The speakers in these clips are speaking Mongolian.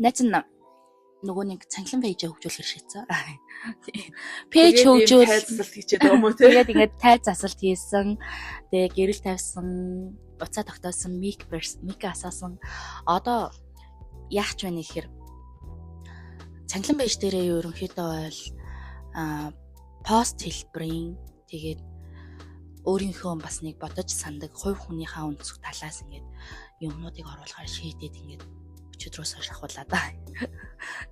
Найз нь нөгөө нэг цанхлан пэйжээ хөгжүүлэх шийдсэн. Пэйж хөгжүүл тайлбарлалт хийчээд байгаа юм уу те? Тэгээд ингээд тайз засалт хийсэн. Тэгээ гэрэл тавьсан, уцаа тогтоосон, мик асаасан. Одоо яах ч вэ нэхэр цанхлан пэйж дээрээ ерөнхийдөө бол пост хэлбэрийн тэгээд өөрийнхөө бас нэг бодож сандаг хувь хүнийхээ өнцөг талаас ингээд юмнуудыг оруулахаар шийдээд ингээд өчигдрөөс шахуулаад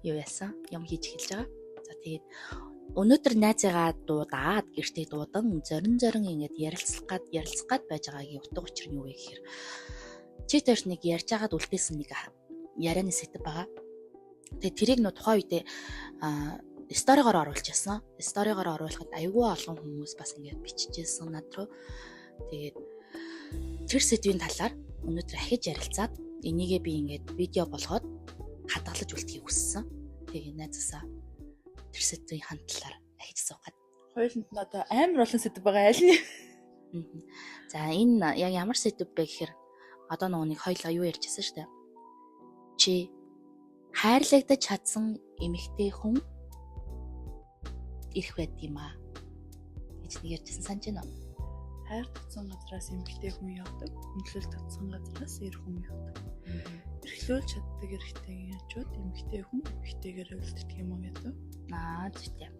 юу яасан юм хийж эхэлж байгаа. За тэгээд өнөөдөр найзыгаа дуудаад гэртээ дуудан зорин ингээд ярилцах гад байж байгаагийн утга учир нь юу вэ гэхээр чи тэрш нэг ярьж байгаад үлдээсэн нэг ярианы сэдв байгаа. Тэгээд тэрийг нөө тухайн үедээ сторигоор оруулж яасан. Сторигоор оруулахад аюулгүй олон хүмүүс бас ингээд биччихсэн над руу. Тэгээд тэр сэдвийн талаар өнөөдөр ахиж ярилцаад энийгээ би ингээд видео болгоод хадгалж үлдэхийг хүссэн. Тэгээд найзасаа тэр сэдвийн хандлаар ахиж суугаад. Хоёуланд нь одоо амар олон сэдв байгаа аль нь. За энэ яг ямар сэдв бэ гэхээр одоо нэг хоёлаа юу ярьжсэн шүү дээ. Чи хайрлагдаж чадсан эмэгтэй хүн ирэх байд юм аа гэж нэг ярьжсэн санаж байна уу? Хайр татсан газраас эмэгтэй хүн явдаг, хүндлэл татсан газраас эр хүн явдаг. Эрхлүүлж чаддаг эрэгтэйг ячууд эмэгтэй хүн эмэгтэйгээр үлддэг юм уу гэдэг. Зүгтээ.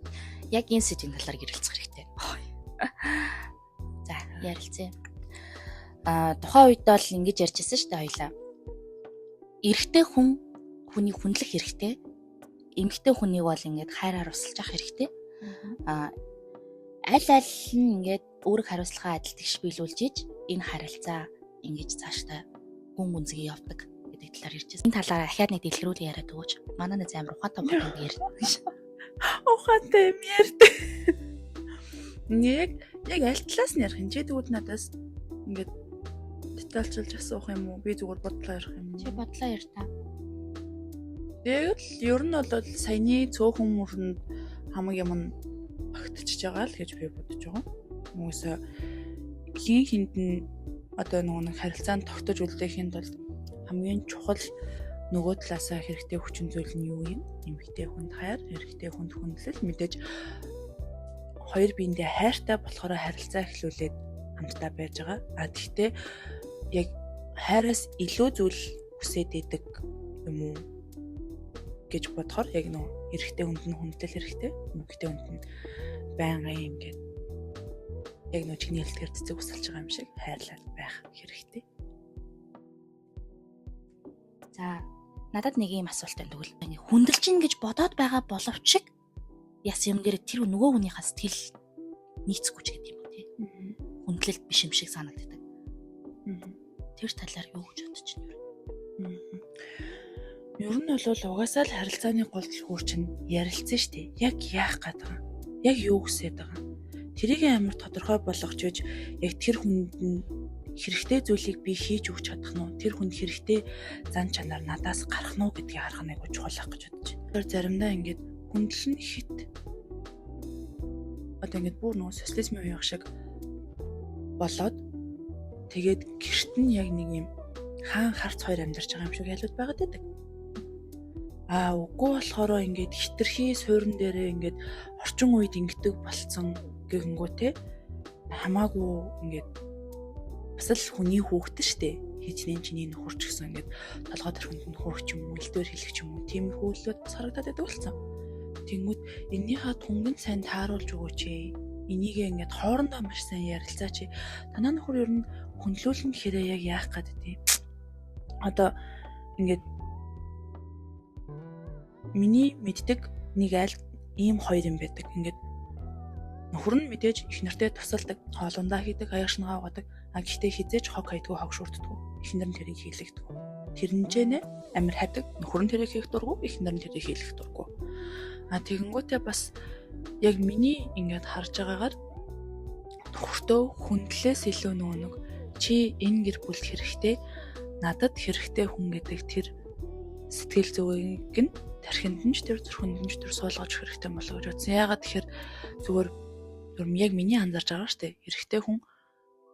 Яг энэ сэдвийн талаар ярилцах хэрэгтэй. За, ярилцъя. Тухайн үед бол ингэж ярьжсэн шүү дээ хоёлаа. Эрэгтэй хүн хүнийг хүндлэх хэрэгтэй. Эмэгтэй хүнийг бол ингээд хайраар усалж авах хэрэгтэй. Аль нь ингээд өөрөг хариуцлагаа адил тэгш биелүүлж иж энэ харилцаа ингэж цаашдаа гүн гүнзгий явдаг гэдэг талаар ярьжсэн. Энэ талаар ахаад нэг дэлгэрүүлэн яриад өгөөч. Манай нэг амар ухаантай боддог ярьдаг ш. Ухаантай юм ярьдаг. Яг аль талаас нь ярих юм? Чи тэгвэл надаас ингээд детальчилж асуух юм уу? Би зүгээр бодлоо ярих юм уу? Чи бодлоо ярь та. Тэгэл ер нь бол саяны цөөхөн мөрөнд хамаг юм багтчихж байгаа л гэж би бодож байгаа. Хүмүүсээ хин хинд нь одоо нэг харилцаанд тогтож үлдээхэд бол хамгийн чухал нөгөө талаасаа хэрэгтэй хүчин зүйл нь юу юм? Эмэгтэй хүнд хайр, эрэгтэй хүнд хүндлэл. Мэдээж хоёр биендээ хайртай болохоор харилцаа эхлүүлээд хамтдаа байж байгаа. Гэхдээ яг хайраас илүү зүйл хүсээд идэг юм уу гэж бодохоор яг нөө эрэгтэй хүнд нь хүндлэл хэрэгтэй, эмэгтэй хүнд нь байнгын ингээд яг нөө чиний хэлдгээр цэцэг усалж байгаа юм шиг хайрлаад байх хэрэгтэй. За, надад нэг юм асуулт байна тэгвэл. Хүндэлж ин гэж бодоод байгаа боловч яс юм дээр тэр нөгөө хүнийхээ сэтгэл нийцэхгүй ч гэдэг юм уу тий. Хүндлэлт биш юм шиг санагддаг. Тэр талаар юу гэж бодож байна юу? Ер нь бол угаасаа л харилцааны голдол хуур чинь ярилцсан шүү дээ. Яг яах гээд байгаа. Яг юу хүсээд байгаа. Тэрийг амар тодорхой болгож үж яг тэр хүнд нь хэрэгтэй зүйлийг би хийж өгч чадах нь уу? Тэр хүнд хэрэгтэй зан чанар надаас гарах нь уу гэдгийг харах нэг чухал гэж бодож байна. Тэр заримдаа ингээд хүндэл нь хит одоо ингээд бүр нөгөө социализмын үеийн шиг болоод тэгээд гэрт нь яг нэг юм хаан харц хоёр амьдарч байгаа юм шиг ялууд байгаад байдаг. Үгүй болохоор ингээд хитрхи суурин дээрээ ингээд орчин үед ингэдэг болцсон гэнгүү те хамаагүй ингээд бас л хүний хүүхдэн штэ хичнээн чиний нөхөрч гэсэн ингээд толгой төрхөнд нь хөөрч юм уу элдвэр хэлэх юм уу тийм хөвлөд бас харагдаад байдаг болсон. Тэнгүүд эннийхээ тунгийн сайн тааруулж өгөөч ээ. Энийгээ ингээд хоорондоо маш сайн ярилцаач. Танаа нөхөр ер нь хүндлүүлэн гэхээрээ яг яах гээд дээ. Одоо ингээд миний мэддэг нэг айл ийм хоёр юм байдаг. Ингээд нөхөр нь мэдээж их нартэй тусалдаг, хоолундаа хийдэг, аяашнгаа угаадаг. Гэхдээ хизээж хог хайдгүй хог шүрддэг. Эхнэр нь тэрийг хийлэгдэг. Тэрнжэнэ амир хайдаг. Нөхөр нь тэрийг хийх дурггүй, эхнэр нь тэрийг хийлгэх дурггүй. Тэгэнгүүтээ бас яг миний ингээд харж байгаагаар нөхөртөө хүндлээс илүү нэг чи энэ гэр бүлд хэрэгтэй, надад хэрэгтэй хүн гэдэг тэр сэтгэл зүгийг нь тархинд нь ч тэр зүрхэнд нь ч тэр суулгаж хэрэгтэй болоо гэж бодсон. Яагаад тэгэхээр зүгээр яг миний анзаарч байгаа шүү дээ. Хэрэгтэй хүн.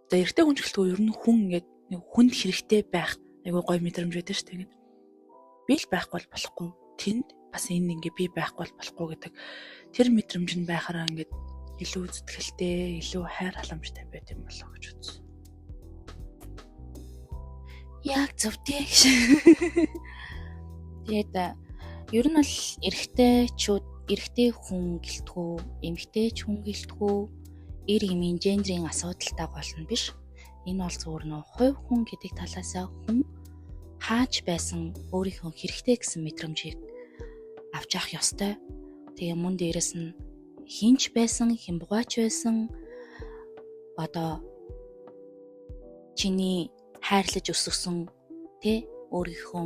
За эрэгтэй хүн ч гэлтгүй ер нь хүн ингээд нэг хүнд хэрэгтэй байх айгүй гоё мэдрэмж байдаг шүү дээ. би л байхгүй болохгүй. Тэнд бас энэ ингээ би байхгүй болохгүй гэдэг тэр мэдрэмж нь байхаараа ингээд илүү зүтгэлтэй, илүү хайр халамжтай байт юм болоо гэж үзсэн. Яг зөвтэй гэж. Тэгээд ер нь бол эрэгтэй хүн гэлтгүү, эмэгтэй ч хүн гэлтгүү, эр эмийн гендерийн асуудалтай гол нь биш. Энэ бол зүгээр нөө хувь хүн гэдэг талаасаа хүн хааж байсан өөрийнхөө хэрэгтэй гэсэн мэдрэмжийг авч явах ёстой. Тэгээ мөн дээрэс нь хинч байсан, хямбгаач байсан, одоо чиний хайрлаж өсгсөн өөрийнхөө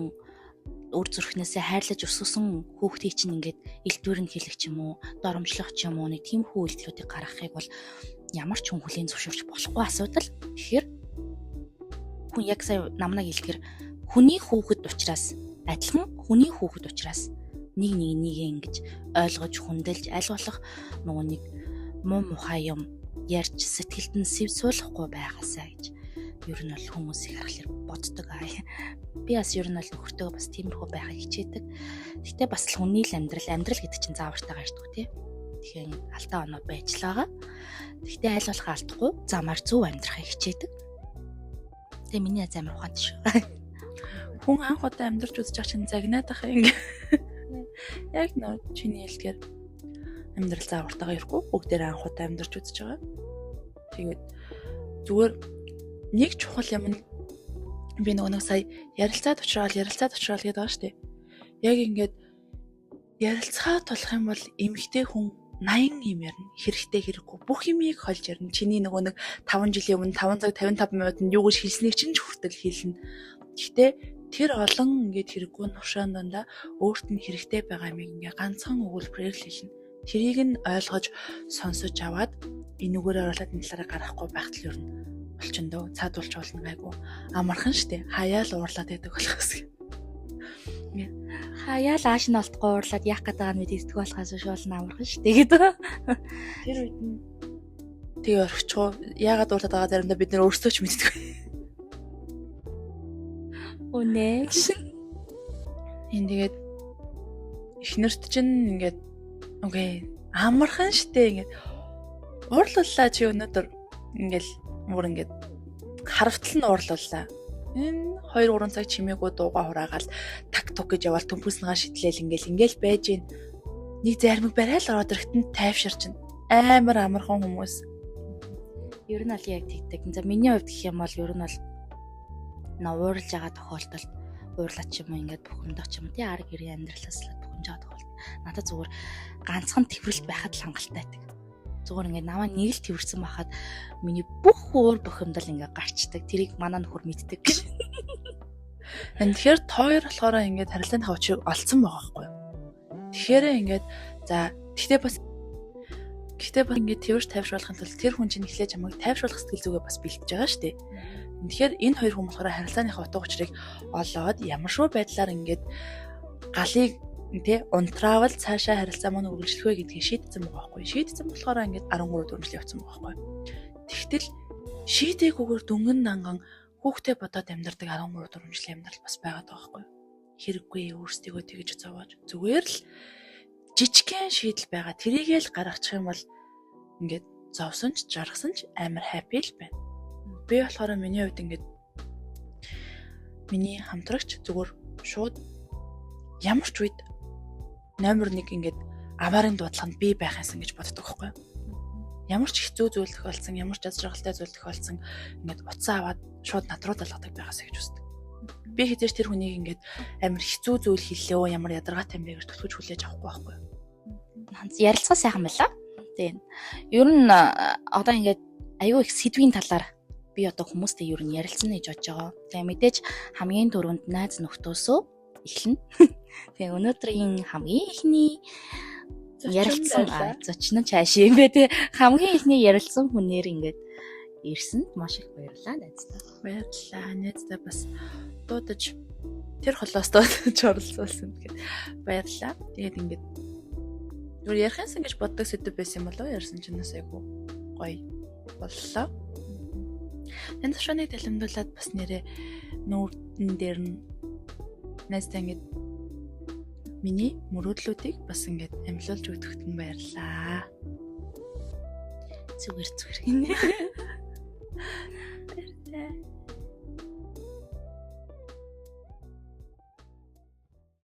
үр зүрхнээсээ хайрлаж өсгсөн хүүхдийг чинь ингээд элдвэр нь хэлэх ч юм уу, доромжлох ч юм уу, нэг тиймэрхүү үйлдэлүүдийг гаргахыг бол ямар ч хүн хүлээн зөвшөөрч болохгүй асуудал. Тэгэхээр хүн яг сая намнаг хэлэхээр хүний хүүхэд учраас адилхан хүний хүүхэд учраас нэг ингэж ойлгож хүндэлж аль болох нөгөө нэг муу мухай юм ярьж сэтгэлд нь сэв суулгахгүй байгаасаа гэж ер нь бол хүмүүс их харахаар боддог. Би бас ер нь бол нөхөртөө бас тиймэрхүү байхыг хичээдэг. Гэхдээ бас л хүний л амьдрал гэдэг чинь заавартайгаа ирдэг тий. Тэгэхээр алдаа оноо байж л байгаа. Гэхдээ аль болох алдахгүй замаар зөв амьдрахыг хичээдэг. Тэгээ миний амар ухаантай шүү. Хүн анх удаа амьдарч үзэж байгаа чинь загнаад ах ингээ. Яг нөө чиний хэлдгээр амьдрал заавартайгаа ирэхгүй бүгдээр анх удаа амьдарч үзэж байгаа. Тэгээд зүгээр нэг чухал юм нь би нэг сая ярилцаад очрол гэдэг байгаа шүү дээ. Яг ингээд ярилцахад болох юм бол эмэгтэй хүн 80 юм ярина. Хэрэгтэй хэрэггүй. Бүх юмыг холж ярина. Чиний нэг 5 жилийн өмнө 5 цаг 55 минутанд юу гэж хэлснийг чинь ч хүртэл хэлнэ. Гэхдээ тэр олон ингээд хэрэггүй нушаан дандаа өөрт нь хэрэгтэй байгаа юм ингээ ганцхан өгүүлбэрээр л хэлнэ. Тэрийг нь ойлгож сонсож аваад энүүгээр оруулаад энэ талаараа гарахгүй байхад л ер нь болчихно. Цаадуулж болно гайгүй. Амархан штэ. Хаяал уурлаад байдаг болохоос. Хаяал ааш нь олдохгүй уурлаад яах гэдэг нь мэддэг болохоос шуулна амархан штэ гэдэг. Тэр үед нь тэгээ орчихоо. Яагаад уурлаад байгаа заримдаа бид нэр өөрсдөө ч мэддэг. Үнэ. Энд тэгээд эхнэрт чинь ингээд окей амархан штэ ингээд уурлууллаа чи өнөөдөр ингээд мөр ингээд харавтал нь уурлууллаа. Энэ 2-3 цаг чимээгүй дууга хураагаал так тук гэж яваал төмпөснгаа шидлээл ингээл байж гин нэг зармиг барайл ороод ирэхтэн тайвширч амар амархан хүмүүс. Ер нь бол яг тэгдэг. За миний хувьд гэх юм бол ер нь бол уурлж байгаа тохиолдолд уурлаач юм ингээд бухимдах ч юм тий арга гэрийн амьдралаас л бухимж байгаа тохиолдолд надад зүгээр ганцхан тэмрэлт байхад л хангалттай байдаг. Зүгээр ингээд намаа нэг л тэмэрсэн байхад миний бүх уур бухимдал ингээд гарчдаг. Тэрийг манай нөхөр мэддэг. Тэгэхээр тоор болохоор ингээд харилцааны хавчийг олцсон байгаа байхгүй юу? Тэгэхээр ингээд за гэхдээ бас ингээд тэрвэр тайвшруулахын тулд тэр хүн чинь эхлээд чамайг тайвшруулах сэтгэл зүгээ бас бэлтэж байгаа шүү дээ. Тэгэхээр энэ хоёр хүн болохоор харилцааныхаа утга учирыг олоод ямар шүү байдлаар ингээд галыг унтраавал цаашаа харилцаа маань үргэлжлэх вэ гэдгийг шийдсэн байгаа байхгүй. Шийдсэн болохоор ингээд 13 дөрмжил явцсан байгаа байхгүй. Тэгтэл шийдээгүйгээр дөнгөн данган хүүхдээ бодоод амьдардаг 13 дөрмжил амьдрал бас байгаад байгаа байхгүй. Хэрэггүй өөрсдийгөө тэгж зовоож зүгээр л жижигхэн шийдэл байгаа. Тэрийгээ л гаргачих юм бол ингээд зовсон ч жаргасан ч амар хаппи л байна. Би болохоор миний хувьд ингээд миний хамтрагч зүгээр шууд ямар ч үед номер 1 ингээд аваарын дуудлаганд би байх юмсан гэж боддог байхгүй юу? Ямар ч хэцүү зүйл тохиолдсон, ямар ч аз жаргалтай зүйл тохиолдсон ингээд утсаа аваад шууд над руу далгадаг байгаасаа гэж үздэг. Би хэзээ ч тэр хүнийг ингээд амар хэцүү зүйл хэллээ, ямар ядаргаатай юм бэ гэж төсвөж хүлээж авахгүй байхгүй юу? Ярилцгаа сайхан байлаа. Тийм. Ер нь одоо ингээд аюу их сэдвийн талаар би одоо хүмүүстэй ер нь ярилцсан гэж бодож байгаа. Тэгээ мэдээж хамгийн түрүүнд найз нөхдөөсөө эхэлнэ. Тэгээ өнөөдрийн хамгийн ихний ярилцсан зочин нь цааш юм бэ те хамгийн ихний ярилцсан хүнээр ингээд ирсэнд маш их баярлалаа найзтай. Баярлалаа найзтай бас дуудаж тэр холоос дуудаж оролцуулсан гэхэд баярлалаа. Тэгээд ингээд зүгээр ярихсан гэж боддог сэдв байсан юм болоо ярьсан чинээс айгу гоё боллоо. Энэ тушааныг дэлгэмдүүлээд бас нэрээ нүүрдэн дээр нь найзтай ингээд миний мөрөөдлүүдийг бас ингээд амжилуулж өгөхөд нь баярлаа. Зүгээр.